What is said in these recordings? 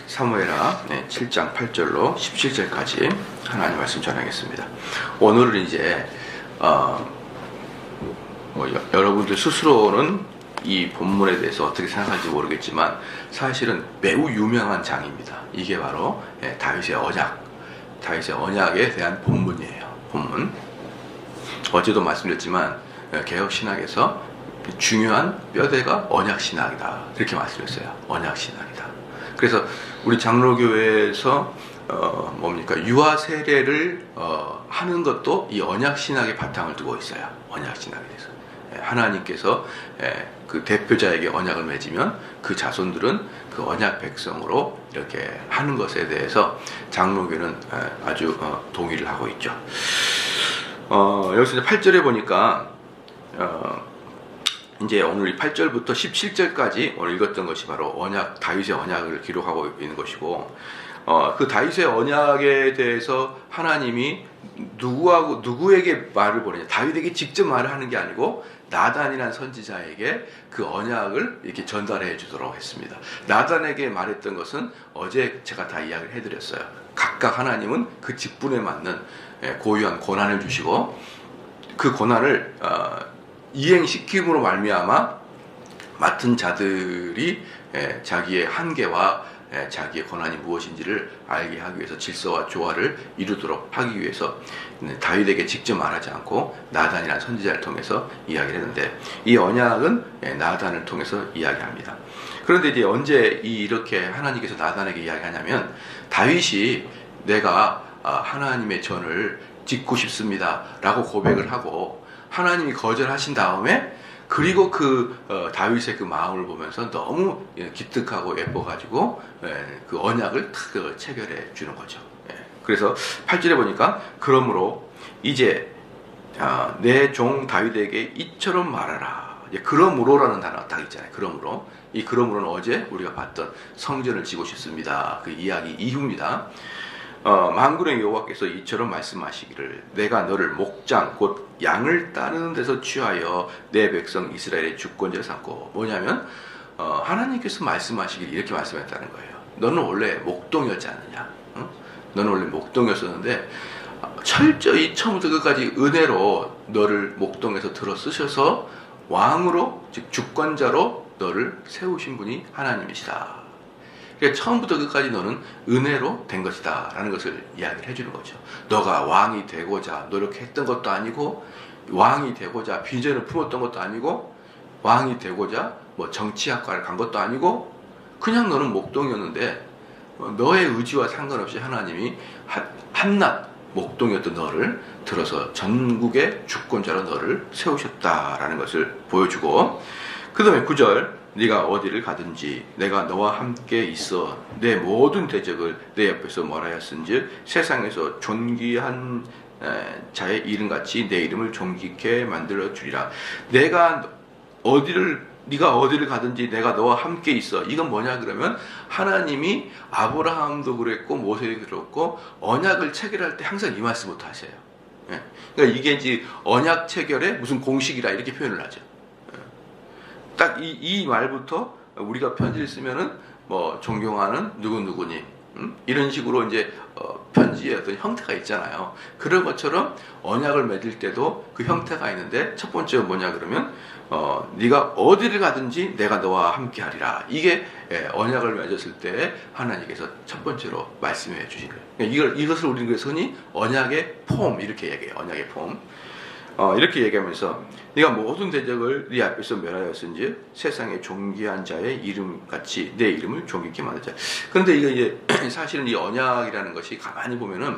사무엘하 7장 8절로 17절까지 하나님 말씀 전하겠습니다. 오늘은 이제 여러분들 스스로는 이 본문에 대해서 어떻게 생각할지 모르겠지만 사실은 매우 유명한 장입니다. 이게 바로 다윗의 언약에 대한 본문이에요. 본문. 어제도 말씀드렸지만 개혁신학에서 중요한 뼈대가 언약신학이다, 이렇게 말씀했어요. 언약신학이다. 그래서 우리 장로교회에서 유아 세례를 하는 것도 이 언약신학의 바탕을 두고 있어요. 언약신학에 대해서 하나님께서 그 대표자에게 언약을 맺으면 그 자손들은 그 언약 백성으로 이렇게 하는 것에 대해서 장로교는 아주 동의를 하고 있죠. 여기서 이제 8절에 보니까 이제 오늘 이 8절부터 17절까지 오늘 읽었던 것이 바로 다윗의 언약을 기록하고 있는 것이고, 그 다윗의 언약에 대해서 하나님이 누구에게 말을 보내냐, 다윗에게 직접 말을 하는 게 아니고 나단이라는 선지자에게 그 언약을 이렇게 전달해 주도록 했습니다. 나단에게 말했던 것은 어제 제가 다 이야기를 해드렸어요. 각각 하나님은 그 직분에 맞는 고유한 고난을 주시고, 그 고난을 이행시킴으로 말미암아 맡은 자들이 자기의 한계와 자기의 고난이 무엇인지를 알게 하기 위해서 질서와 조화를 이루도록 하기 위해서 다윗에게 직접 말하지 않고 나단이라는 선지자를 통해서 이야기를 했는데, 이 언약은 나단을 통해서 이야기합니다. 그런데 이제 언제 이렇게 하나님께서 나단에게 이야기하냐면, 다윗이 내가 하나님의 전을 짓고 싶습니다 라고 고백을 하고 하나님이 거절하신 다음에, 그리고 다윗의 그 마음을 보면서 너무 기특하고 예뻐가지고 그 언약을 탁 체결해 주는 거죠. 그래서 8절에 보니까 그러므로 이제 내 종 다윗에게 이처럼 말하라. 그러므로라는 단어가 딱 있잖아요. 그러므로. 이 그러므로는 어제 우리가 봤던 성전을 지고 싶습니다, 그 이야기 이후입니다. 만군의 여호와께서 이처럼 말씀하시기를, 내가 너를 목장 곧 양을 따르는 데서 취하여 내 백성 이스라엘의 주권자를 삼고, 뭐냐면 하나님께서 말씀하시기를 이렇게 말씀했다는 거예요. 너는 원래 목동이었지 않느냐? 응? 너는 원래 목동이었었는데 철저히 처음부터 끝까지 은혜로 너를 목동에서 들어 쓰셔서 왕으로, 즉 주권자로 너를 세우신 분이 하나님이시다. 그러니까 처음부터 끝까지 너는 은혜로 된 것이다 라는 것을 이야기를 해주는 거죠. 너가 왕이 되고자 노력했던 것도 아니고, 왕이 되고자 비전을 품었던 것도 아니고, 왕이 되고자 정치학과를 간 것도 아니고, 그냥 너는 목동이었는데 너의 의지와 상관없이 하나님이 한낱 목동이었던 너를 들어서 전국의 주권자로 너를 세우셨다라는 것을 보여주고, 그 다음에 9절, 네가 어디를 가든지 내가 너와 함께 있어 내 모든 대적을 내 옆에서 멀하였은즉 세상에서 존귀한 자의 이름같이 내 이름을 존귀케 만들어 주리라. 네가 어디를 가든지 내가 너와 함께 있어. 이건 뭐냐 그러면, 하나님이 아브라함도 그랬고 모세도 그랬고 언약을 체결할 때 항상 이 말씀부터 하세요. 그러니까 이게 이제 언약 체결의 무슨 공식이라 이렇게 표현을 하죠. 딱 이 말부터 우리가 편지를 쓰면은 존경하는 누구누구님, 이런 식으로 이제 편지의 어떤 형태가 있잖아요. 그런 것처럼 언약을 맺을 때도 그 형태가 있는데, 첫 번째가 뭐냐 그러면 네가 어디를 가든지 내가 너와 함께 하리라. 이게 언약을 맺었을 때 하나님께서 첫 번째로 말씀해 주신 거예요. 이것을 우리는 그래서 흔히 언약의 폼 이렇게 얘기해요. 언약의 폼. 이렇게 얘기하면서 네가 모든 대적을 네 앞에서 멸하였은즉 세상의 존귀한 자의 이름같이 내 이름을 존귀케 만들자. 그런데 이게 이제 사실은 이 언약이라는 것이 가만히 보면은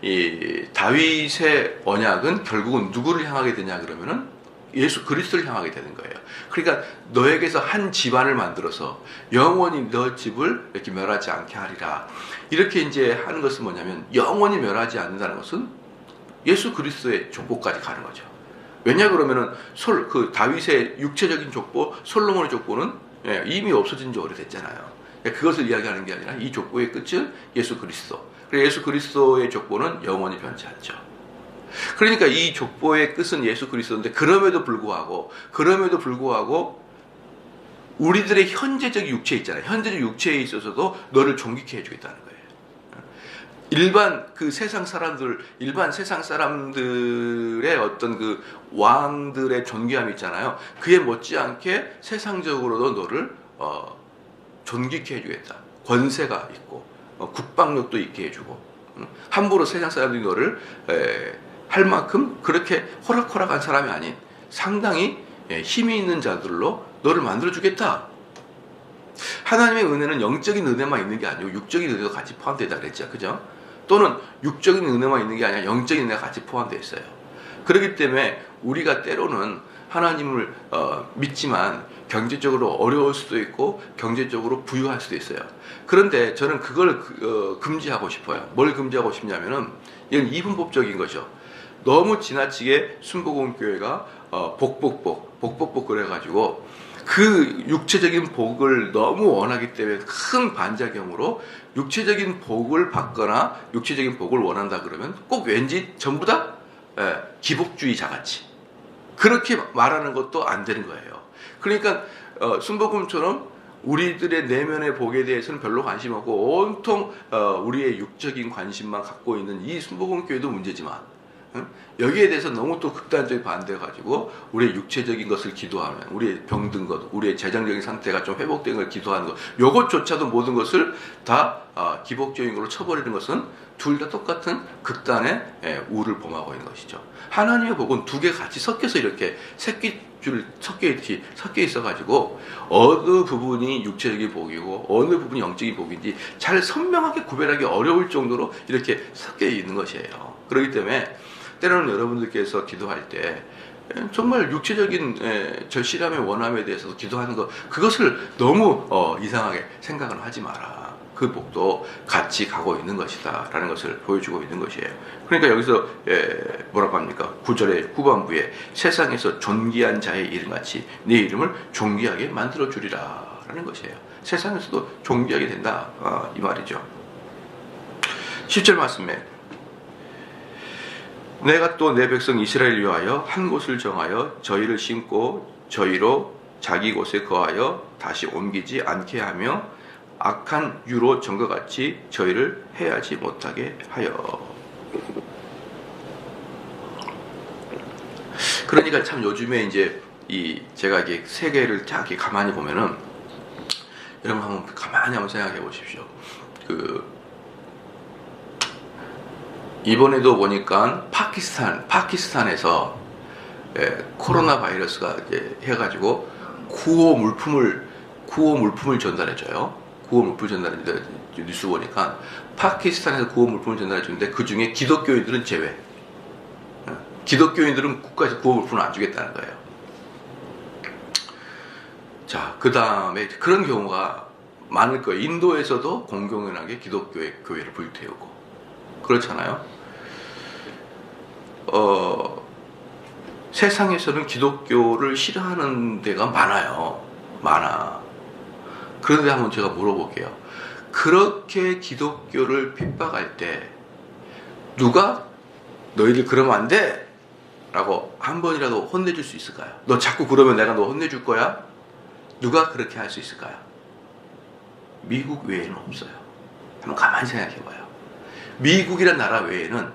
이 다윗의 언약은 결국은 누구를 향하게 되냐 그러면은 예수 그리스도를 향하게 되는 거예요. 그러니까 너에게서 한 집안을 만들어서 영원히 너 집을 이렇게 멸하지 않게 하리라. 이렇게 이제 하는 것은 뭐냐면, 영원히 멸하지 않는다는 것은 예수 그리스도의 족보까지 가는 거죠. 왜냐 그러면은 그 다윗의 육체적인 족보, 솔로몬의 족보는 이미 없어진 지 오래됐잖아요. 그것을 이야기하는 게 아니라 이 족보의 끝은 예수 그리스도. 그래서 예수 그리스도의 족보는 영원히 변치 않죠. 그러니까 이 족보의 끝은 예수 그리스도인데, 그럼에도 불구하고 우리들의 현재적 육체 있잖아요. 현재적 육체에 있어서도 너를 존귀케 해주겠다는 거예요. 일반 세상 사람들의 어떤 그 왕들의 존귀함이 있잖아요. 그에 못지않게 세상적으로도 너를 존귀케 해주겠다. 권세가 있고 국방력도 있게 해주고 함부로 세상 사람들이 너를 할 만큼 그렇게 호락호락한 사람이 아닌 상당히 힘이 있는 자들로 너를 만들어주겠다. 하나님의 은혜는 영적인 은혜만 있는 게 아니고 육적인 은혜도 같이 포함되다 그랬죠. 그죠? 또는 육적인 은혜만 있는 게 아니라 영적인 은혜가 같이 포함되어 있어요. 그렇기 때문에 우리가 때로는 하나님을 믿지만 경제적으로 어려울 수도 있고 경제적으로 부유할 수도 있어요. 그런데 저는 그걸 금지하고 싶어요. 뭘 금지하고 싶냐면은 이건 이분법적인 거죠. 너무 지나치게 순복음교회가 복복 그래가지고 그 육체적인 복을 너무 원하기 때문에 큰 반작용으로 육체적인 복을 받거나 육체적인 복을 원한다 그러면 꼭 왠지 전부 다 기복주의자같이 그렇게 말하는 것도 안 되는 거예요. 그러니까 순복음처럼 우리들의 내면의 복에 대해서는 별로 관심 없고 온통 우리의 육적인 관심만 갖고 있는 이 순복음교회도 문제지만 여기에 대해서 너무 또 극단적인 반대가지고 우리의 육체적인 것을 기도하면 우리의 병든 것, 우리의 재정적인 상태가 좀 회복된 걸 기도하는 것, 이것조차도 모든 것을 다 기복적인 걸로 쳐버리는 것은 둘 다 똑같은 극단의 우를 범하고 있는 것이죠. 하나님의 복은 두 개 같이 섞여서 이렇게 새끼줄 섞여 있어가지고 어느 부분이 육체적인 복이고 어느 부분이 영적인 복인지 잘 선명하게 구별하기 어려울 정도로 이렇게 섞여 있는 것이에요. 그렇기 때문에 때로는 여러분들께서 기도할 때 정말 육체적인 절실함의 원함에 대해서도 기도하는 것, 그것을 너무 이상하게 생각은 하지 마라. 그 복도 같이 가고 있는 것이다 라는 것을 보여주고 있는 것이에요. 그러니까 여기서 뭐라고 합니까? 9절의 후반부에 세상에서 존귀한 자의 이름같이 네 이름을 존귀하게 만들어 주리라 라는 것이에요. 세상에서도 존귀하게 된다, 이 말이죠. 10절 말씀에 내가 또 내 백성 이스라엘 위하여 한 곳을 정하여 저희를 심고 저희로 자기 곳에 거하여 다시 옮기지 않게 하며 악한 유로 전과 같이 저희를 해하지 못하게 하여. 그러니까 참 요즘에 이제 제가 이게 세계를 딱 이렇게 가만히 보면은 여러분 한번 생각해 보십시오. 이번에도 보니까 파키스탄에서 코로나 바이러스가 이제 해가지고 구호 물품을 전달해줘요. 구호 물품을 전달해주는데 뉴스 보니까 파키스탄에서 구호 물품을 전달해주는데 그 중에 기독교인들은 제외. 기독교인들은 국가에서 구호 물품을 안 주겠다는 거예요. 자, 그 다음에 그런 경우가 많을 거예요. 인도에서도 공공연하게 교회를 불태우고 그렇잖아요. 세상에서는 기독교를 싫어하는 데가 많아. 그런데 한번 제가 물어볼게요. 그렇게 기독교를 핍박할 때 누가 너희들 그러면 안 돼! 라고 한 번이라도 혼내줄 수 있을까요? 너 자꾸 그러면 내가 너 혼내줄 거야? 누가 그렇게 할 수 있을까요? 미국 외에는 없어요. 한번 가만히 생각해봐요. 미국이란 나라 외에는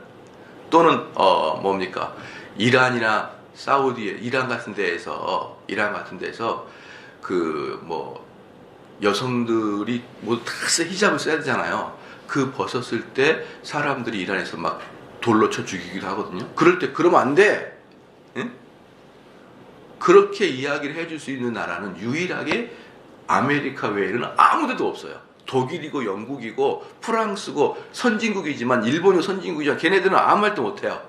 또는 뭡니까? 이란이나 사우디, 이란 같은 데에서 여성들이 모두 다 히잡을 써야 되잖아요. 그 벗었을 때 사람들이 이란에서 막 돌로 쳐 죽이기도 하거든요. 그럴 때 그러면 안 돼. 응? 그렇게 이야기를 해줄 수 있는 나라는 유일하게 아메리카 외에는 아무데도 없어요. 독일이고 영국이고 프랑스고 선진국이지만 일본이 선진국이지만 걔네들은 아무 말도 못해요.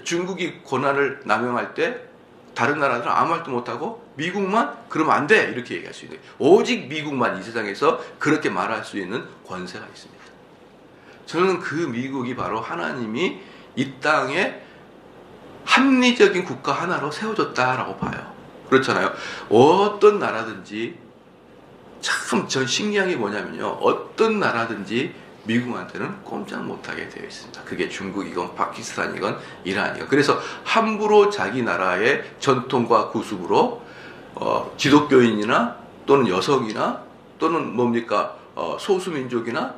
중국이 권한을 남용할 때 다른 나라들은 아무 말도 못하고 미국만 그러면 안 돼 이렇게 얘기할 수 있는 거예요. 오직 미국만 이 세상에서 그렇게 말할 수 있는 권세가 있습니다. 저는 그 미국이 바로 하나님이 이 땅에 합리적인 국가 하나로 세워졌다라고 봐요. 그렇잖아요. 어떤 나라든지 참 전 신기한 게 뭐냐면요. 어떤 나라든지 미국한테는 꼼짝 못하게 되어 있습니다. 그게 중국이건 파키스탄이건 이란이건. 그래서 함부로 자기 나라의 전통과 구습으로 기독교인이나 또는 여성이나 또는 뭡니까 소수민족이나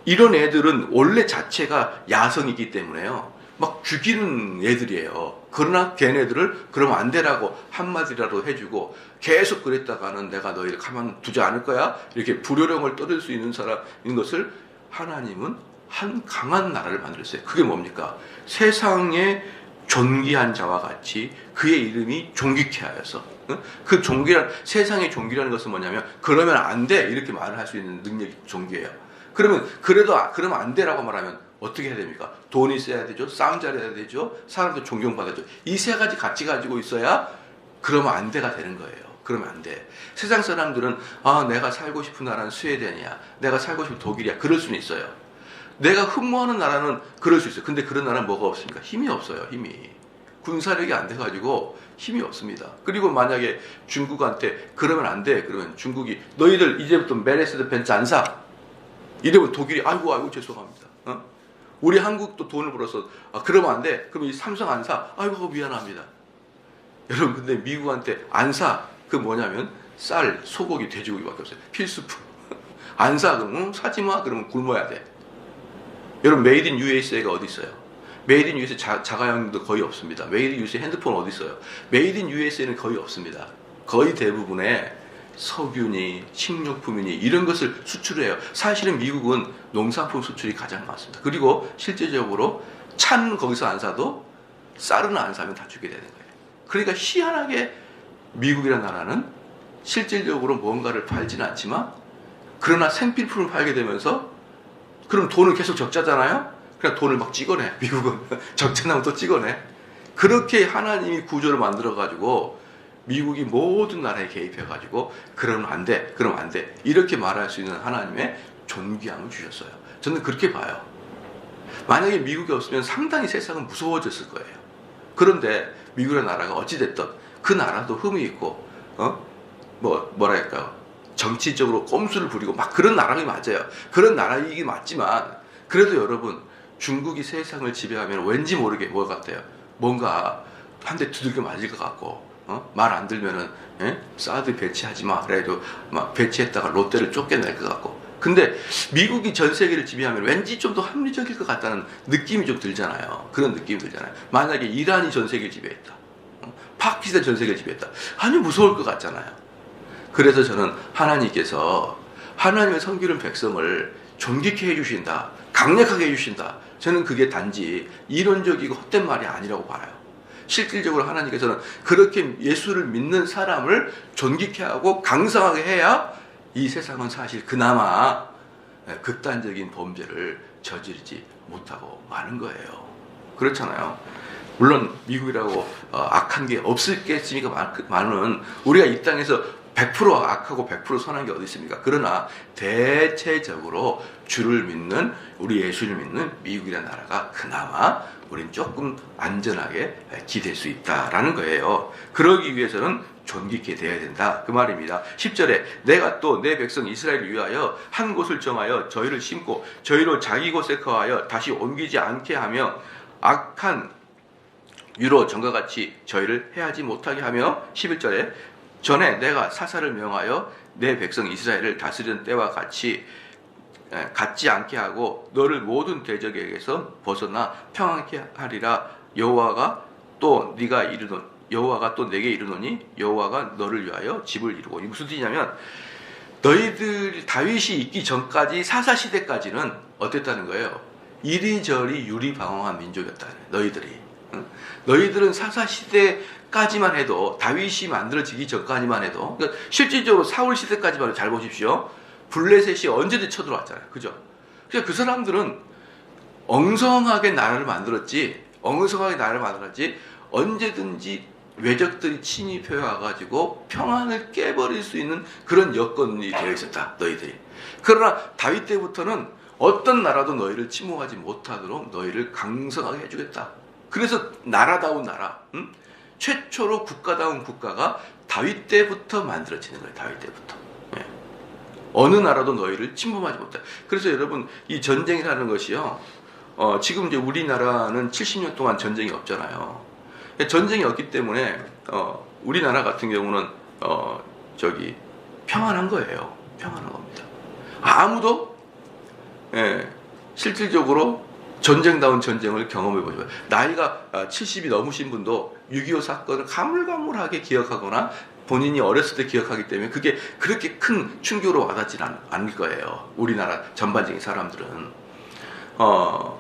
이런 애들은 원래 자체가 야성이기 때문에요. 막 죽이는 애들이에요. 그러나 걔네들을 그러면 안 되라고 한마디라도 해주고 계속 그랬다가는 내가 너희를 가만 두지 않을 거야. 이렇게 불효령을 떨을 수 있는 사람인 것을 하나님은 한 강한 나라를 만들었어요. 그게 뭡니까? 세상에 존귀한 자와 같이 그의 이름이 존귀케 하여서 그 존귀란 세상의 존귀라는 것은 뭐냐면 그러면 안 돼 이렇게 말을 할 수 있는 능력이 존귀예요. 그러면 그러면 안 돼라고 말하면 어떻게 해야 됩니까? 돈이 있어야 되죠. 싸움 잘해야 되죠. 사람도 존경받아죠. 이 세 가지 같이 가지고 있어야 그러면 안 돼가 되는 거예요. 그러면 안 돼. 세상 사람들은 내가 살고 싶은 나라는 스웨덴이야. 내가 살고 싶은 독일이야. 그럴 수는 있어요. 내가 흠모하는 나라는 그럴 수 있어요. 근데 그런 나라는 뭐가 없습니까? 힘이 없어요. 힘이. 군사력이 안 돼가지고 힘이 없습니다. 그리고 만약에 중국한테 그러면 안 돼. 그러면 중국이 너희들 이제부터 메르세데스 벤츠 안 사. 이러면 독일이 아이고 죄송합니다. 우리 한국도 돈을 벌어서 그러면 안 돼. 그럼 이 삼성 안 사. 아이고 미안합니다. 여러분 근데 미국한테 안 사. 그 뭐냐면 쌀, 소고기, 돼지고기밖에 없어요. 필수품. 안 사. 그러면 사지 마. 그러면 굶어야 돼. 여러분 메이드 인 USA가 어디 있어요? 메이드 인 USA 자가용도 거의 없습니다. 메이드 인 USA 핸드폰 어디 있어요? 메이드 인 USA는 거의 없습니다. 거의 대부분의 석유니 식료품이니 이런 것을 수출해요. 사실은 미국은 농산품 수출이 가장 많습니다. 그리고 실제적으로 차는 거기서 안 사도 쌀은 안 사면 다 주게 되는 거예요. 그러니까 희한하게 미국이라는 나라는 실질적으로 뭔가를 팔지는 않지만 그러나 생필품을 팔게 되면서 그럼 돈은 계속 적자잖아요? 그냥 돈을 막 찍어내. 미국은 적자 나면 또 찍어내. 그렇게 하나님이 구조를 만들어가지고 미국이 모든 나라에 개입해가지고 그러면 안 돼, 그러면 안 돼 이렇게 말할 수 있는 하나님의 존귀함을 주셨어요. 저는 그렇게 봐요. 만약에 미국이 없으면 상당히 세상은 무서워졌을 거예요. 그런데 미국이라는 나라가 어찌됐든 그 나라도 흠이 있고 뭐랄까요 정치적으로 꼼수를 부리고 막 그런 나라가 맞아요. 그런 나라이긴 맞지만 그래도 여러분 중국이 세상을 지배하면 왠지 모르게 뭐 같아요? 뭔가 한 대 두들겨 맞을 것 같고 말 안 들면은 사드 배치하지 마. 그래도 막 배치했다가 롯데를 쫓겨낼 것 같고. 근데 미국이 전 세계를 지배하면 왠지 좀 더 합리적일 것 같다는 느낌이 좀 들잖아요. 그런 느낌이 들잖아요. 만약에 이란이 전 세계를 지배했다. 파키스탄 전 세계를 지배했다. 아주 무서울 것 같잖아요. 그래서 저는 하나님께서 하나님의 섬기는 백성을 존귀케 해주신다. 강력하게 해주신다. 저는 그게 단지 이론적이고 헛된 말이 아니라고 봐요. 실질적으로 하나님께서는 그렇게 예수를 믿는 사람을 존귀케 하고 강성하게 해야 이 세상은 사실 그나마 극단적인 범죄를 저지르지 못하고 마는 거예요. 그렇잖아요. 물론 미국이라고 악한 게 없겠습니까? 많은 우리가 이 땅에서 100% 악하고 100% 선한 게 어디 있습니까? 그러나 대체적으로 주를 믿는 우리 예수를 믿는 미국이라는 나라가 그나마 우린 조금 안전하게 기댈 수 있다라는 거예요. 그러기 위해서는 존귀케 되어야 된다 그 말입니다. 10절에 내가 또 내 백성 이스라엘을 위하여 한 곳을 정하여 저희를 심고 저희로 자기 곳에 거하여 다시 옮기지 않게 하며 악한 유로 전과 같이 저희를 해하지 못하게 하며 11절에 전에 내가 사사를 명하여 내 백성 이스라엘을 다스리는 때와 같이 갖지 않게 하고 너를 모든 대적에게서 벗어나 평안케 하리라. 여호와가 또 내게 이르노니 여호와가 너를 위하여 집을 이루고. 이 무슨 뜻이냐면 너희들 다윗이 있기 전까지 사사 시대까지는 어땠다는 거예요? 이리저리 유리방황한 민족이었다. 너희들은 사사 시대까지만 해도 다윗이 만들어지기 전까지만 해도 그러니까 실질적으로 사울 시대까지만 해도 잘 보십시오. 블레셋이 언제든 쳐들어왔잖아요. 그죠? 그러니까 그 사람들은 엉성하게 나라를 만들었지 언제든지 외적들이 침입해 와가지고 평안을 깨버릴 수 있는 그런 여건이 되어 있었다. 너희들이. 그러나 다윗 때부터는 어떤 나라도 너희를 침공하지 못하도록 너희를 강성하게 해주겠다. 그래서 나라다운 나라, 최초로 국가다운 국가가 다윗 때부터 만들어지는 거예요. 다윗 때부터. 예. 어느 나라도 너희를 침범하지 못해. 그래서 여러분 이 전쟁이라는 것이요. 지금 이제 우리나라는 70년 동안 전쟁이 없잖아요. 전쟁이 없기 때문에 우리나라 같은 경우는 평안한 거예요. 평안한 겁니다. 아무도 실질적으로 전쟁다운 전쟁을 경험해보죠. 나이가 70이 넘으신 분도 6.25 사건을 가물가물하게 기억하거나 본인이 어렸을 때 기억하기 때문에 그게 그렇게 큰 충격으로 와닿지는 않을 거예요. 우리나라 전반적인 사람들은.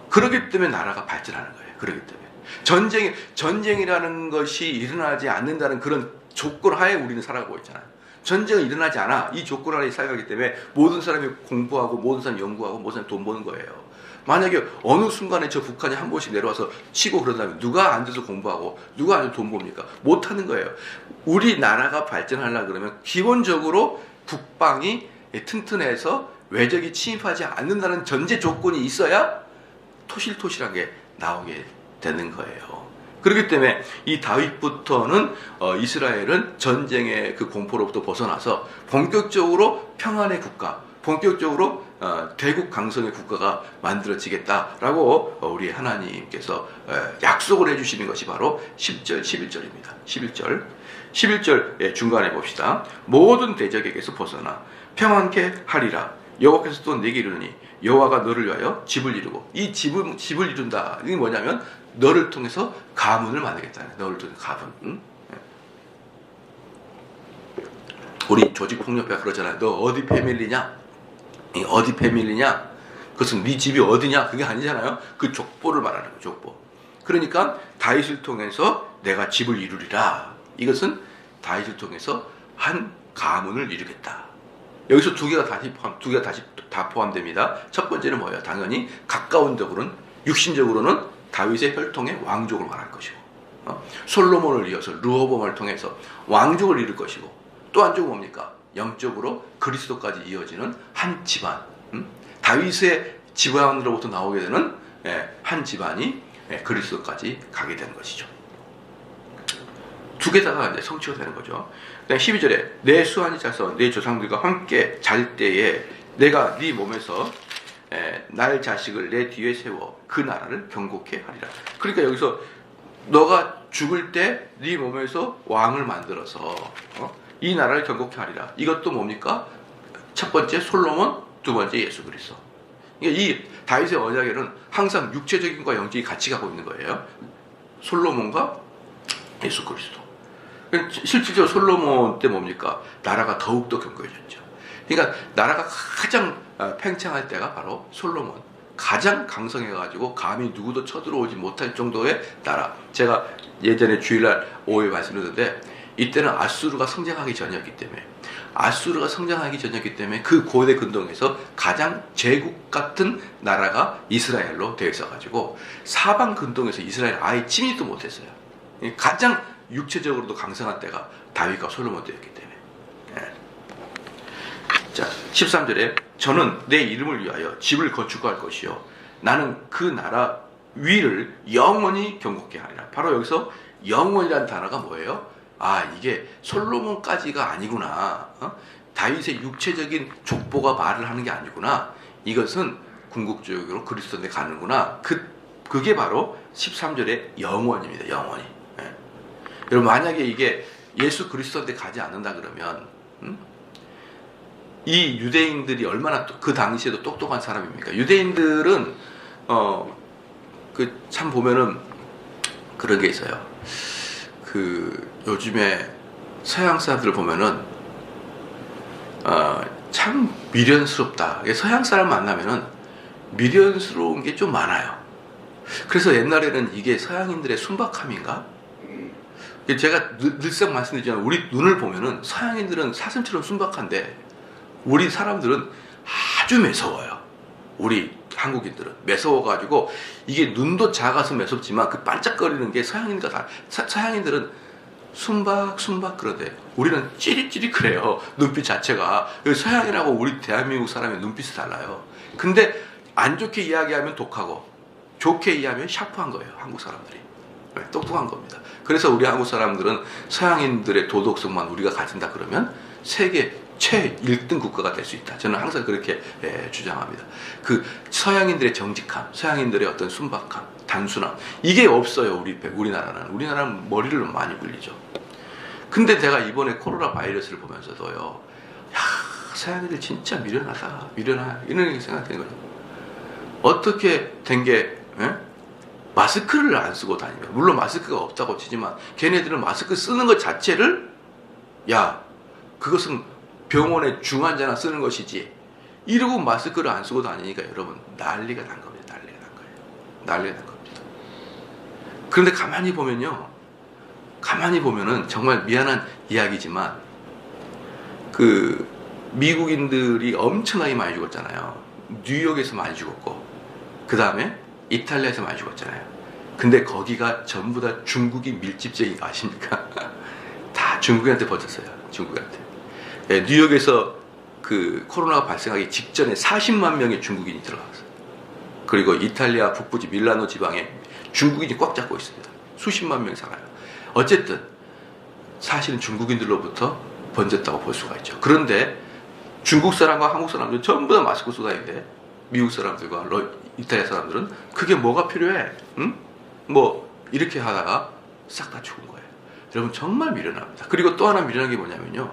그렇기 때문에 나라가 발전하는 거예요. 그렇기 때문에. 전쟁이라는 것이 일어나지 않는다는 그런 조건 하에 우리는 살아가고 있잖아요. 전쟁은 일어나지 않아. 이 조건 하에 살아가기 때문에 모든 사람이 공부하고 모든 사람이 연구하고 모든 사람이 돈 버는 거예요. 만약에 어느 순간에 저 북한이 한 번씩 내려와서 치고 그런다면 누가 앉아서 공부하고 누가 앉아서 돈 봅니까? 못하는 거예요. 우리나라가 발전하려고 그러면 기본적으로 국방이 튼튼해서 외적이 침입하지 않는다는 전제 조건이 있어야 토실토실한 게 나오게 되는 거예요. 그렇기 때문에 이 다윗부터는 이스라엘은 전쟁의 그 공포로부터 벗어나서 본격적으로 평안의 국가, 본격적으로 대국 강성의 국가가 만들어지겠다라고 우리 하나님께서 약속을 해주시는 것이 바로 10절, 11절입니다. 11절 중간에 봅시다. 모든 대적에게서 벗어나 평안케 하리라. 여호와께서 또 내게 이르니 여호와가 너를 위하여 집을 이루고, 이 집을 이룬다. 이게 뭐냐면 너를 통해서 가문을 만들겠다. 너를 통해서 가문. 응? 우리 조직폭력배가 그러잖아요. 너 어디 패밀리냐? 어디 패밀리냐? 그것은 네 집이 어디냐? 그게 아니잖아요. 그 족보를 말하는 거예요. 족보. 그러니까 다윗을 통해서 내가 집을 이루리라. 이것은 다윗을 통해서 한 가문을 이루겠다. 여기서 두 개가 다시 다 포함됩니다. 첫 번째는 뭐예요? 당연히 가까운적으로는, 육신적으로는 다윗의 혈통의 왕족을 말할 것이고, 솔로몬을 이어서 르호보암을 통해서 왕족을 이룰 것이고, 또 한쪽은 뭡니까? 영적으로 그리스도까지 이어지는 한 집안, 다윗의 집안으로부터 나오게 되는 한 집안이 그리스도까지 가게 되는 것이죠. 두 개 다가 이제 성취가 되는 거죠. 12절에 내 수완이 차서 내 조상들과 함께 잘 때에 내가 네 몸에서 날 자식을 내 뒤에 세워 그 나라를 경고케 하리라. 그러니까 여기서 너가 죽을 때 네 몸에서 왕을 만들어서 이 나라를 경고케 하리라. 이것도 뭡니까? 첫 번째 솔로몬, 두 번째 예수 그리스도. 그러니까 이 다윗의 언약에는 항상 육체적인 과 영적이 같이 가고 있는 거예요. 솔로몬과 예수 그리스도. 실질적으로 솔로몬 때 뭡니까? 나라가 더욱더 견고해졌죠. 그러니까 나라가 가장 팽창할 때가 바로 솔로몬. 가장 강성해가지고 감히 누구도 쳐들어오지 못할 정도의 나라. 제가 예전에 주일날 오후에 말씀드렸는데, 이때는 아수르가 성장하기 전이었기 때문에 그 고대 근동에서 가장 제국 같은 나라가 이스라엘로 되어 있어가지고 사방 근동에서 이스라엘 아예 침입도 못했어요. 가장 육체적으로도 강성한 때가 다윗과 솔로몬 때였기 때문에. 자, 13절에 저는 내 이름을 위하여 집을 건축할 것이요 나는 그 나라 위를 영원히 경고케 하리라. 바로 여기서 영원이라는 단어가 뭐예요? 이게 솔로몬까지가 아니구나. 다윗의 육체적인 족보가 말을 하는 게 아니구나. 이것은 궁극적으로 그리스도인데 가는구나. 그게 바로 13절의 영원입니다. 영원히. 여러분, 만약에 이게 예수 그리스도한테 가지 않는다 그러면 이 유대인들이 얼마나 그 당시에도 똑똑한 사람입니까? 유대인들은 참 보면은 그런 게 있어요. 요즘에 서양 사람들 보면은 참 미련스럽다. 서양 사람 만나면은 미련스러운 게 좀 많아요. 그래서 옛날에는 이게 서양인들의 순박함인가? 제가 늘상 말씀드리지만 우리 눈을 보면은 서양인들은 사슴처럼 순박한데 우리 사람들은 아주 매서워요. 우리 한국인들은 매서워가지고 이게 눈도 작아서 매섭지만 그 반짝거리는 게 서양인과 다. 서양인들은 순박 그러대. 우리는 찌릿찌릿 그래요. 눈빛 자체가. 서양이라고 우리 대한민국 사람의 눈빛이 달라요. 근데 안 좋게 이야기하면 독하고 좋게 이야기하면 샤프한 거예요. 한국 사람들이. 똑똑한 겁니다. 그래서 우리 한국 사람들은 서양인들의 도덕성만 우리가 가진다 그러면 세계 최 1등 국가가 될 수 있다. 저는 항상 그렇게 주장합니다. 그 서양인들의 정직함, 서양인들의 어떤 순박함, 단순함, 이게 없어요. 우리나라는 머리를 많이 굴리죠. 근데 제가 이번에 코로나 바이러스를 보면서도요, 야, 서양인들 진짜 미련하다, 이런 생각이 드는 거죠. 어떻게 된 게, 마스크를 안 쓰고 다니면, 물론 마스크가 없다고 치지만, 걔네들은 마스크 쓰는 것 자체를, 야, 그것은 병원에 중환자나 쓰는 것이지, 이러고 마스크를 안 쓰고 다니니까 여러분, 난리가 난 겁니다. 난리가 난 겁니다. 그런데 가만히 보면은 정말 미안한 이야기지만, 그, 미국인들이 엄청나게 많이 죽었잖아요. 뉴욕에서 많이 죽었고, 그 다음에 이탈리아에서 많이 죽었잖아요. 근데 거기가 전부 다 중국이 밀집적인 거 아십니까? 다 중국한테 버텼어요. 중국한테. 네, 뉴욕에서 그 코로나가 발생하기 직전에 40만 명의 중국인이 들어갔어요. 그리고 이탈리아 북부지 밀라노 지방에 중국인이 꽉 잡고 있습니다. 수십만 명이 살아요. 어쨌든 사실은 중국인들로부터 번졌다고 볼 수가 있죠. 그런데 중국 사람과 한국 사람들은 전부 다 마스크 쓰고 다니는데 미국 사람들과 이탈리아 사람들은 그게 뭐가 필요해? 응? 뭐 이렇게 하다가 싹 다 죽은 거예요. 여러분 정말 미련합니다. 그리고 또 하나 미련한 게 뭐냐면요,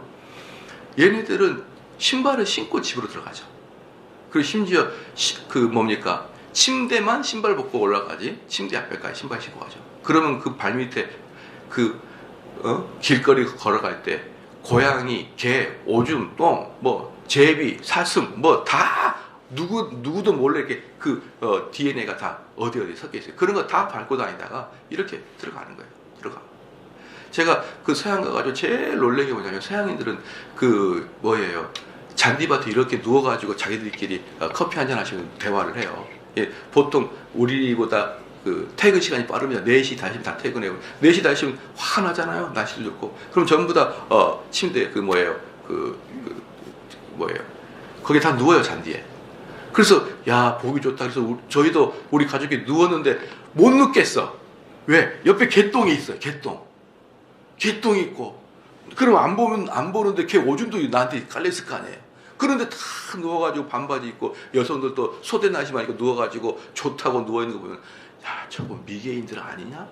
얘네들은 신발을 신고 집으로 들어가죠. 그리고 심지어 침대만 신발 벗고 올라가지, 침대 앞에까지 신발 신고 가죠. 그러면 그 발밑에 길거리 걸어갈 때 고양이, 개, 오줌, 똥, 뭐 제비, 사슴, 뭐 다 누구도 몰래 이렇게 DNA가 다 어디 섞여 있어요. 그런 거 다 밟고 다니다가 이렇게 들어가는 거예요. 제가 그 서양 가가지고 제일 놀란 게 뭐냐면, 서양인들은 잔디밭에 이렇게 누워가지고 자기들끼리 커피 한잔 하시고 대화를 해요. 예, 보통 우리보다 퇴근 시간이 빠릅니다. 4시 다시면 다 퇴근해요. 4시 다시면 환하잖아요. 날씨도 좋고. 그럼 전부 다 침대 거기 다 누워요, 잔디에. 그래서 야, 보기 좋다. 그래서 저희도 우리 가족이 누웠는데 못 눕겠어. 왜? 옆에 개똥이 있어요. 개똥이 있고. 그럼 안 보는데 걔 오줌도 나한테 깔려있을 거 아니에요. 그런데 다 누워가지고 반바지 입고, 여성들도 소대 나시만 입고 누워가지고 좋다고 누워있는 거 보면, 야, 저거 미개인들 아니냐?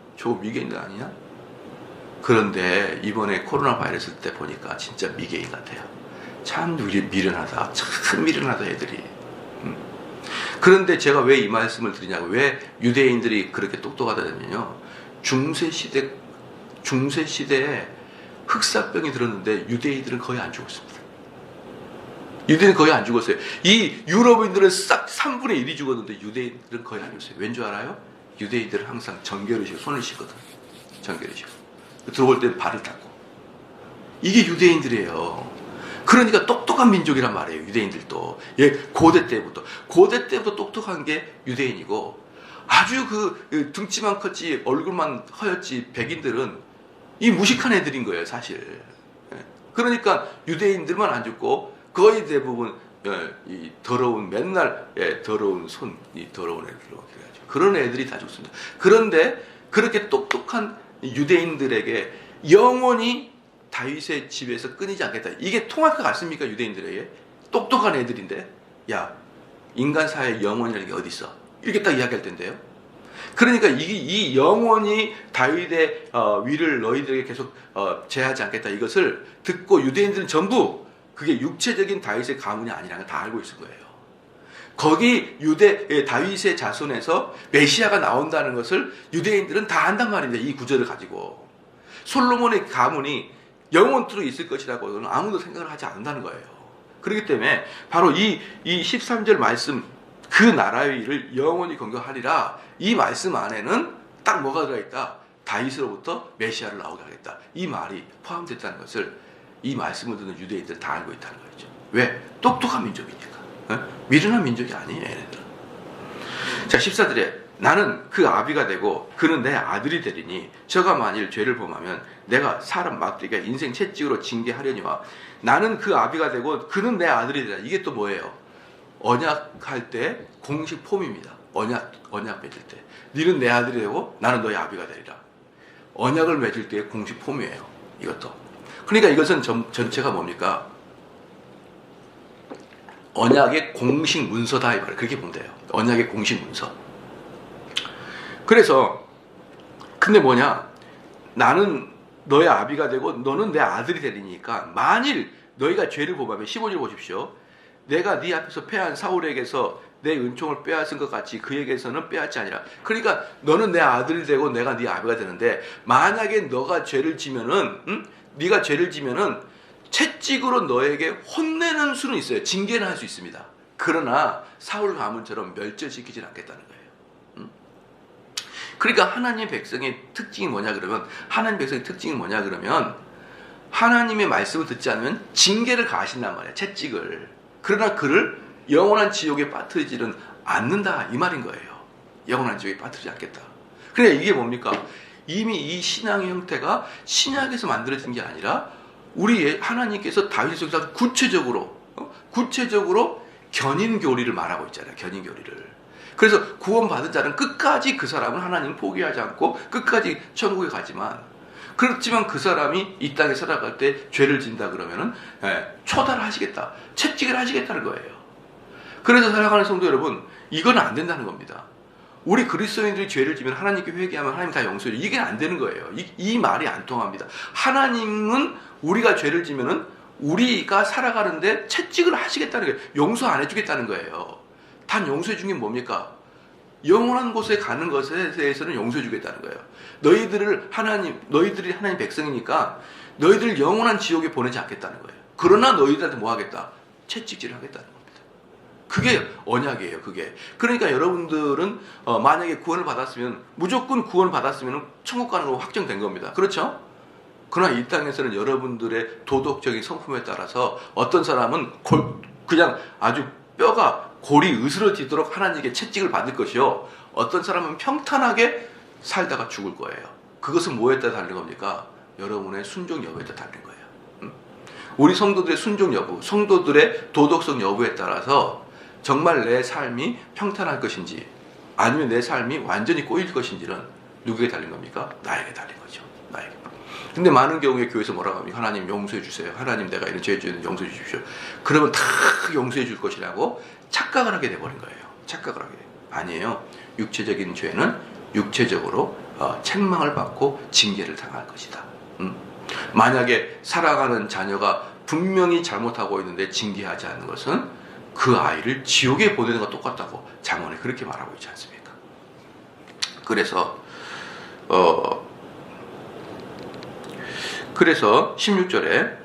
그런데 이번에 코로나 바이러스 때 보니까 진짜 미개인 같아요. 참 우리 미련하다. 참 미련하다, 애들이. 그런데 제가 왜 이 말씀을 드리냐고, 왜 유대인들이 그렇게 똑똑하다면요, 중세 시대에 흑사병이 들었는데 유대인들은 거의 안 죽었습니다. 유대인은 거의 안 죽었어요. 이 유럽인들은 싹 3분의 1이 죽었는데 유대인들은 거의 안 죽었어요. 왠 줄 알아요? 유대인들은 항상 정결을 씻고 손을 씻거든. 정결을 씻고 들어올 땐 발을 닦고. 이게 유대인들이에요. 그러니까 똑똑한 민족이란 말이에요. 유대인들도. 고대 때부터 똑똑한 게 유대인이고, 아주 등치만 컸지 얼굴만 허였지 백인들은 이 무식한 애들인 거예요, 사실. 그러니까 유대인들만 안 죽고 거의 대부분 이 더러운, 맨날 더러운 더러운 애들로 그래가지고 그런 애들이 다 죽습니다. 그런데 그렇게 똑똑한 유대인들에게 영원히 다윗의 집에서 끊이지 않겠다, 이게 통할 것 같습니까? 유대인들에게 똑똑한 애들인데, 야, 인간 사회에 영원이라는 게 어디 있어? 이렇게 딱 이야기할 텐데요. 그러니까 이 영원히 다윗의 위를 너희들에게 계속 제하지 않겠다, 이것을 듣고 유대인들은 전부 그게 육체적인 다윗의 가문이 아니라는 걸 다 알고 있을 거예요. 거기 다윗의 자손에서 메시아가 나온다는 것을 유대인들은 다 안단 말입니다. 이 구절을 가지고. 솔로몬의 가문이 영원토록 있을 것이라고는 아무도 생각을 하지 않는다는 거예요. 그렇기 때문에 바로 이 13절 말씀, 그 나라의 일을 영원히 건강하리라, 이 말씀 안에는 딱 뭐가 들어있다? 다윗으로부터 메시아를 나오게 하겠다, 이 말이 포함됐다는 것을 이 말씀을 듣는 유대인들은 다 알고 있다는 거죠. 왜? 똑똑한 민족이니까. 미련한 민족이 아니에요, 얘네들은. 자, 14절에 나는 그 아비가 되고 그는 내 아들이 되리니 저가 만일 죄를 범하면 내가 사람 막대기가 인생 채찍으로 징계하려니와, 나는 그 아비가 되고 그는 내 아들이 되리라. 이게 또 뭐예요? 언약할 때 공식 폼입니다. 언약 맺을 때 너는 내 아들이 되고 나는 너의 아비가 되리라. 언약을 맺을 때의 공식 폼이에요, 이것도. 그러니까 이것은 전체가 뭡니까? 언약의 공식 문서다, 이 말이에요. 그렇게 보면 돼요. 언약의 공식 문서. 그래서 근데 뭐냐, 나는 너의 아비가 되고 너는 내 아들이 되리니까 만일 너희가 죄를 범하면 15절 보십시오. 내가 네 앞에서 패한 사울에게서 내 은총을 빼앗은 것 같이 그에게서는 빼앗지 아니라. 그러니까 너는 내 아들이 되고 내가 네 아비가 되는데 만약에 너가 죄를 지면은 네가 죄를 지면은 채찍으로 너에게 혼내는 수는 있어요. 징계는 할 수 있습니다. 그러나 사울 가문처럼 멸절시키진 않겠다는 거예요. 그러니까 하나님 백성의 특징이 뭐냐 그러면 하나님 백성의 특징이 뭐냐 그러면 하나님의 말씀을 듣지 않으면 징계를 가하신단 말이에요. 채찍을. 그러나 그를 영원한 지옥에 빠뜨리지는 않는다 이 말인 거예요. 영원한 지옥에 빠뜨리지 않겠다. 그러니까 이게 뭡니까? 이미 이 신앙의 형태가 신약에서 만들어진 게 아니라 우리 하나님께서 다윗 속에서 구체적으로 견인교리를 말하고 있잖아요. 견인교리를. 그래서 구원받은 자는 끝까지 그 사람은 하나님을 포기하지 않고 끝까지 천국에 가지만 그렇지만 그 사람이 이 땅에 살아갈 때 죄를 진다 그러면은 초달을 하시겠다. 채찍을 하시겠다는 거예요. 그래서 살아가는 성도 여러분, 이건 안 된다는 겁니다. 우리 그리스도인들이 죄를 지면 하나님께 회개하면 하나님 다 용서해 줘요. 이게 안 되는 거예요. 이 말이 안 통합니다. 하나님은 우리가 죄를 지면은 우리가 살아가는데 채찍을 하시겠다는 거예요. 용서 안 해주겠다는 거예요. 단 용서해 준 게 뭡니까? 영원한 곳에 가는 것에 대해서는 용서해 주겠다는 거예요. 너희들이 하나님 백성이니까 너희들 영원한 지옥에 보내지 않겠다는 거예요. 그러나 너희들한테 뭐 하겠다? 채찍질을 하겠다는 겁니다. 그게 언약이에요. 그게. 그러니까 여러분들은 만약에 구원을 받았으면 무조건 구원을 받았으면 천국 가는 거 확정된 겁니다. 그렇죠? 그러나 이 땅에서는 여러분들의 도덕적인 성품에 따라서 어떤 사람은 그냥 아주 뼈가 골이 으스러지도록 하나님께 채찍을 받을 것이요. 어떤 사람은 평탄하게 살다가 죽을 거예요. 그것은 뭐에 따라 다른 겁니까? 여러분의 순종 여부에 따라 다른 거예요. 우리 성도들의 순종 여부, 성도들의 도덕성 여부에 따라서 정말 내 삶이 평탄할 것인지 아니면 내 삶이 완전히 꼬일 것인지는 누구에게 달린 겁니까? 나에게 달린 거죠. 나에게. 근데 많은 경우에 교회에서 뭐라고 합니까? 하나님 용서해 주세요. 하나님 내가 이런 죄 지었는데 용서해 주십시오. 그러면 다 용서해 줄 것이라고 착각을 하게 돼버린 거예요. 착각을 하게 돼요. 아니에요. 육체적인 죄는 육체적으로 책망을 받고 징계를 당할 것이다. 만약에 살아가는 자녀가 분명히 잘못하고 있는데 징계하지 않는 것은 그 아이를 지옥에 보내는 것과 똑같다고 잠언에 그렇게 말하고 있지 않습니까? 그래서 16절에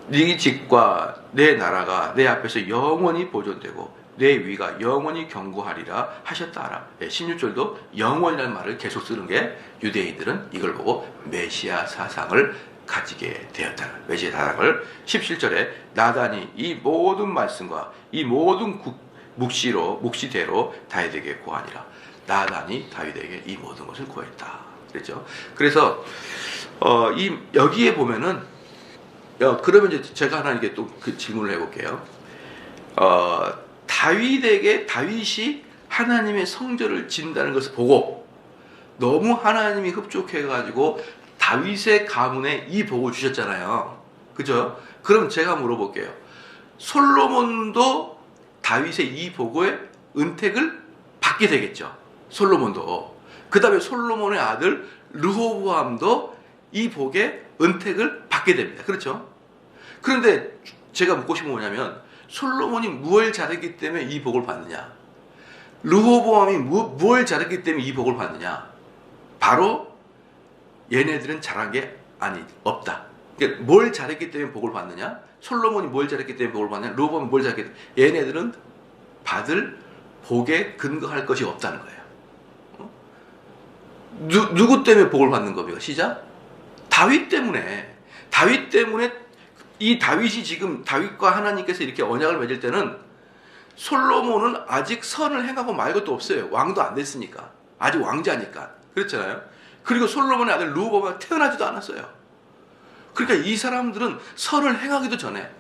네 집과 내 나라가 내 앞에서 영원히 보존되고 내 위가 영원히 경고하리라 하셨다 하라. 16절도 영원이라는 말을 계속 쓰는 게 유대인들은 이걸 보고 메시아 사상을 가지게 되었다. 메시아 사상을 17절에 나단이 이 모든 말씀과 이 모든 묵시대로 다윗에게 고하니라. 나단이 다윗에게 이 모든 것을 고했다. 그랬죠. 그래서 여기에 보면은 그러면 이제 제가 하나 이게 또 그 질문을 해볼게요. 다윗이 하나님의 성전을 짓는다는 것을 보고 너무 하나님이 흡족해가지고 다윗의 가문에 이 복을 주셨잖아요. 그죠? 그럼 제가 물어볼게요. 솔로몬도 다윗의 이 복의 은택을 받게 되겠죠. 솔로몬도. 그 다음에 솔로몬의 아들 르호보암도 이 복의 은택을 받게 됩니다. 그렇죠? 그런데 제가 묻고 싶은 건 뭐냐면 솔로몬이 무엇을 잘했기 때문에 이 복을 받느냐? 르호보암이 무엇을 잘했기 때문에 이 복을 받느냐? 바로 얘네들은 잘한 게 없다. 그러니까 뭘 잘했기 때문에 복을 받느냐? 솔로몬이 뭘 잘했기 때문에 복을 받느냐? 르호보암이 뭘 잘했기 때문에 얘네들은 받을 복에 근거할 것이 없다는 거예요. 누구 때문에 복을 받는 겁니까? 시작? 다윗 때문에 이 다윗이 지금 다윗과 하나님께서 이렇게 언약을 맺을 때는 솔로몬은 아직 선을 행하고 말 것도 없어요. 왕도 안 됐으니까. 아직 왕자니까. 그렇잖아요. 그리고 솔로몬의 아들 르호보암이 태어나지도 않았어요. 그러니까 이 사람들은 선을 행하기도 전에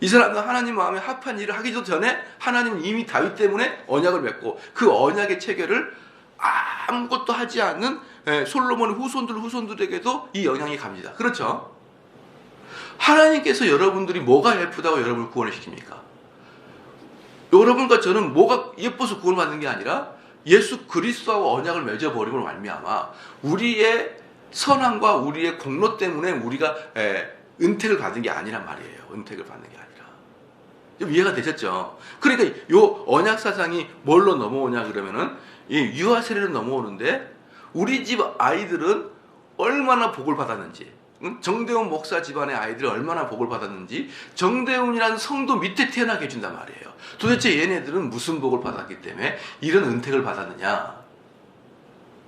이 사람들 하나님 마음에 합한 일을 하기도 전에 하나님은 이미 다윗 때문에 언약을 맺고 그 언약의 체결을 아무것도 하지 않는 솔로몬의 후손들에게도 이 영향이 갑니다. 그렇죠? 하나님께서 여러분들이 뭐가 예쁘다고 여러분을 구원을 시킵니까? 여러분과 저는 뭐가 예뻐서 구원받는 게 아니라 예수 그리스도하고 언약을 맺어버림으로 말미암아 우리의 선함과 우리의 공로 때문에 우리가 은택을 받은 게 아니란 말이에요. 은택을 받는 게 아니라. 좀 이해가 되셨죠? 그러니까 요 언약 사상이 뭘로 넘어오냐 그러면은 이 유아 세례로 넘어오는데 우리 집 아이들은 얼마나 복을 받았는지, 정대훈 목사 집안의 아이들이 얼마나 복을 받았는지 정대훈이라는 성도 밑에 태어나게 해준단 말이에요. 도대체 얘네들은 무슨 복을 받았기 때문에 이런 은택을 받았느냐,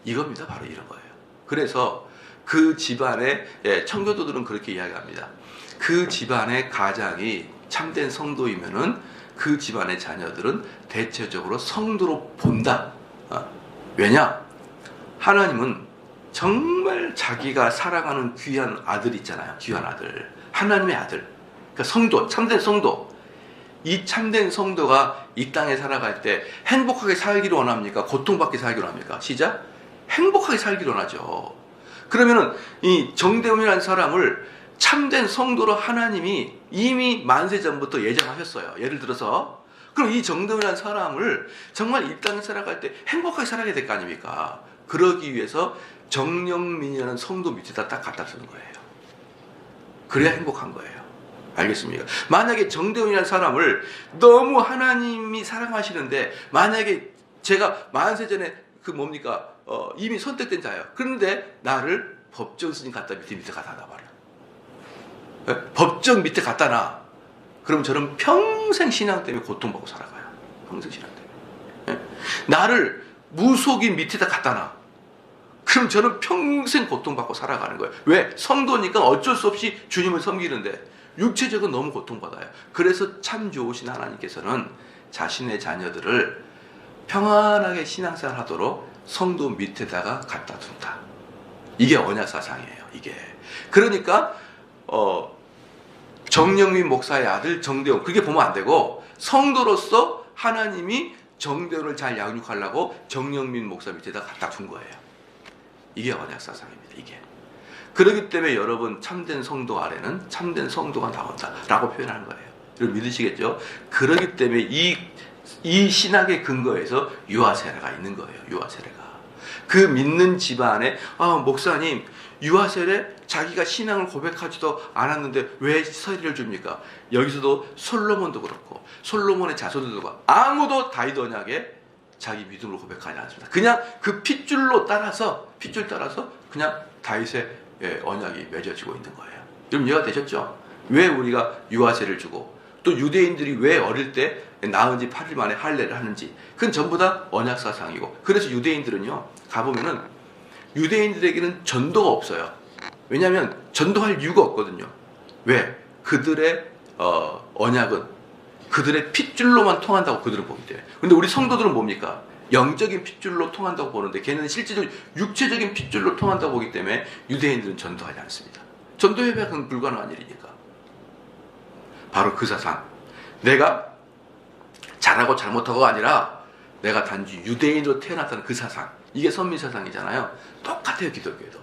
이겁니다. 바로 이런 거예요. 그래서 그 집안의 청교도들은 그렇게 이야기합니다. 그 집안의 가장이 참된 성도이면은 그 집안의 자녀들은 대체적으로 성도로 본다. 왜냐? 하나님은 정말 자기가 사랑하는 귀한 아들 있잖아요. 귀한 아들. 하나님의 아들. 그러니까 성도, 참된 성도. 이 참된 성도가 이 땅에 살아갈 때 행복하게 살기를 원합니까? 고통받게 살기를 원합니까? 시작. 행복하게 살기를 원하죠. 그러면은 이 정대훈이라는 사람을 참된 성도로 하나님이 이미 만세 전부터 예정하셨어요. 예를 들어서 그럼 이 정대훈이라는 사람을 정말 이 땅에 살아갈 때 행복하게 살아야 될 거 아닙니까? 그러기 위해서 정영민이라는 성도 밑에다 딱 갖다 쓰는 거예요. 그래야 행복한 거예요. 알겠습니까? 만약에 정대훈이라는 사람을 너무 하나님이 사랑하시는데 만약에 제가 만세 전에 이미 선택된 자예요. 그런데 나를 법정 스님 갖다 밑에 갖다 놔봐라. 법정 밑에 갖다 놔. 그럼 저는 평생 신앙 때문에 고통받고 살아가요. 평생 신앙 때문에. 나를 무속인 밑에다 갖다 놔. 그럼 저는 평생 고통받고 살아가는 거예요. 왜? 성도니까 어쩔 수 없이 주님을 섬기는데 육체적으로 너무 고통받아요. 그래서 참 좋으신 하나님께서는 자신의 자녀들을 평안하게 신앙생활 하도록 성도 밑에다가 갖다 둔다. 이게 언약 사상이에요. 이게. 그러니까 정영민 목사의 아들 정대훈, 그게 보면 안 되고 성도로서 하나님이 정대훈을 잘 양육하려고 정영민 목사 밑에다 갖다 둔 거예요. 이게 언약 사상입니다. 이게. 그렇기 때문에 여러분 참된 성도 아래는 참된 성도가 나온다라고 표현하는 거예요. 여러분 믿으시겠죠? 그렇기 때문에 이 신학의 근거에서 유아 세례가 있는 거예요. 유아 세례가. 그 믿는 집안에 목사님 유아 세례 자기가 신앙을 고백하지도 않았는데 왜 세례를 줍니까? 여기서도 솔로몬도 그렇고 솔로몬의 자손들도 아무도 다윗 언약에 자기 믿음을 고백하지 않습니다. 그냥 그 핏줄 따라서 그냥 다윗의 언약이 맺어지고 있는 거예요. 여러분 이해가 되셨죠? 왜 우리가 유아 세례를 주고 또 유대인들이 왜 어릴 때 낳은 지 8일 만에 할례를 하는지, 그건 전부 다 언약 사상이고, 그래서 유대인들은요 가보면은 유대인들에게는 전도가 없어요. 왜냐하면 전도할 이유가 없거든요. 왜? 그들의 언약은 그들의 핏줄로만 통한다고 그들은 보기 때문에. 근데 우리 성도들은 뭡니까? 영적인 핏줄로 통한다고 보는데 걔는 실제적으로 육체적인 핏줄로 통한다고 보기 때문에 유대인들은 전도하지 않습니다. 전도 예배는 불가능한 일이니까. 바로 그 사상. 내가 잘하고 잘못하고가 아니라 내가 단지 유대인으로 태어났다는 그 사상. 이게 선민 사상이잖아요. 똑같아요. 기독교에도.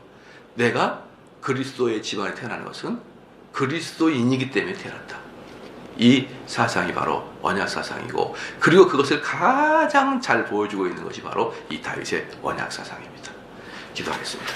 내가 그리스도의 집안에 태어나는 것은 그리스도인이기 때문에 태어났다. 이 사상이 바로 언약 사상이고, 그리고 그것을 가장 잘 보여주고 있는 것이 바로 이 다윗의 언약 사상입니다. 기도하겠습니다.